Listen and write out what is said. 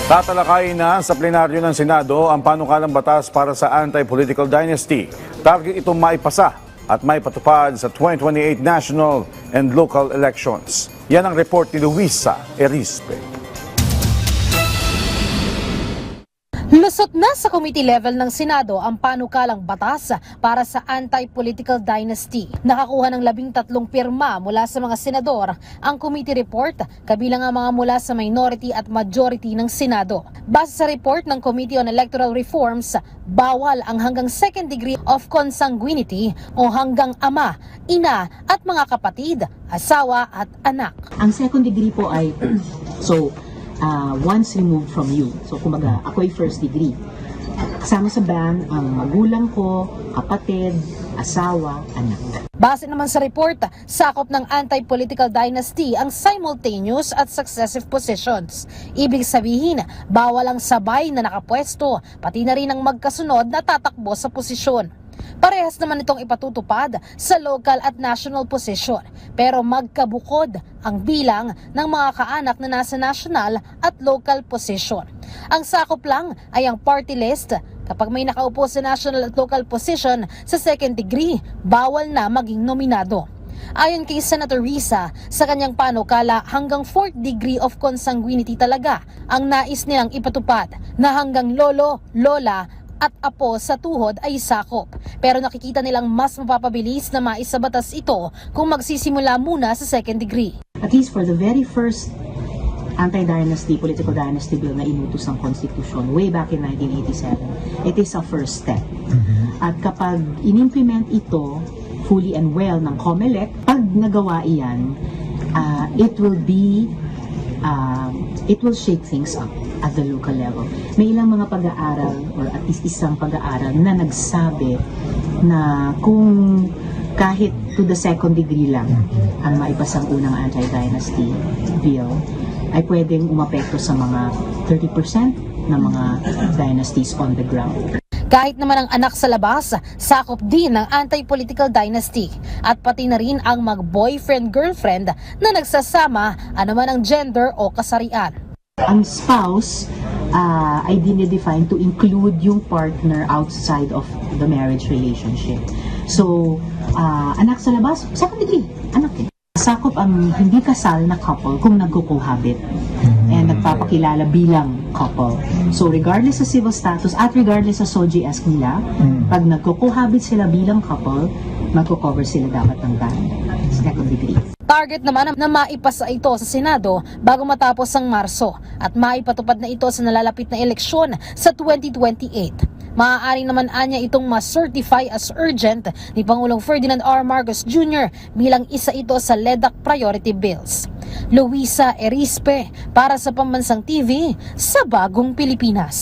Tatalakayin na sa plenaryo ng Senado ang panukalang batas para sa anti-political dynasty. Target itong maipasa at maipatupad sa 2028 national and local elections. Yan ang report ni Luisa Erispe. Lusot na sa committee level ng Senado ang panukalang batas para sa anti-political dynasty. Nakakuha ng 13 pirma mula sa mga senador ang committee report, kabilang ang mga mula sa minority at majority ng Senado. Base sa report ng Committee on Electoral Reforms, bawal ang hanggang second degree of consanguinity o hanggang ama, ina at mga kapatid, asawa at anak. Ang second degree po ay once removed from you. So, kumbaga, ako ay first degree. Kasama sa ban ang magulang ko, kapatid, asawa, anak. Base naman sa report, sakop ng anti-political dynasty ang simultaneous at successive positions. Ibig sabihin, bawal ang sabay na nakapwesto, pati na rin ang magkasunod na tatakbo sa posisyon. Parehas naman itong ipatutupad sa local at national position, pero magkabukod ang bilang ng mga kaanak na nasa national at local position. Ang sakop lang ay ang party list. Kapag may nakaupo sa national at local position sa second degree, bawal na maging nominado. Ayon kay Senator Risa, sa kanyang panukala hanggang 4th degree of consanguinity talaga ang nais nilang ipatupad, na hanggang lolo, lola at apo sa tuhod ay sakop. Pero nakikita nilang mas mapapabilis na maisabatas ito kung magsisimula muna sa second degree. At least for the very first anti-dynasty, political dynasty bill na inutos ng Constitution way back in 1987, it is a first step. At kapag in-implement ito fully and well ng COMELEC, pag nagawa iyan, it will shake things up at the local level. May ilang mga pag-aaral or at least isang pag-aaral na nagsabi na kung kahit to the second degree lang ang maipasang unang anti-dynasty bill, ay pwedeng umapekto sa mga 30% ng mga dynasties on the ground. Kahit naman ang anak sa labas, sakop din ng anti-political dynasty at pati na rin ang mag-boyfriend-girlfriend na nagsasama anuman ang gender o kasarian. Ang spouse ay dinedefine to include yung partner outside of the marriage relationship. So, anak sa labas, second degree, anak eh. Sakop ang hindi kasal na couple kung nagko-cohabit and nagpapakilala bilang couple. So regardless sa civil status at regardless sa SOGS nila, pag nagko-cohabit sila bilang couple, magko-cover sila dapat ng ban. Second degree. Target naman na maipasa ito sa Senado bago matapos ang Marso at maipatupad na ito sa nalalapit na eleksyon sa 2028. Maaari naman anya itong ma-certify as urgent ni Pangulong Ferdinand R. Marcos Jr. bilang isa ito sa LEDAC priority bills. Luisa Erispe para sa Pambansang TV sa Bagong Pilipinas.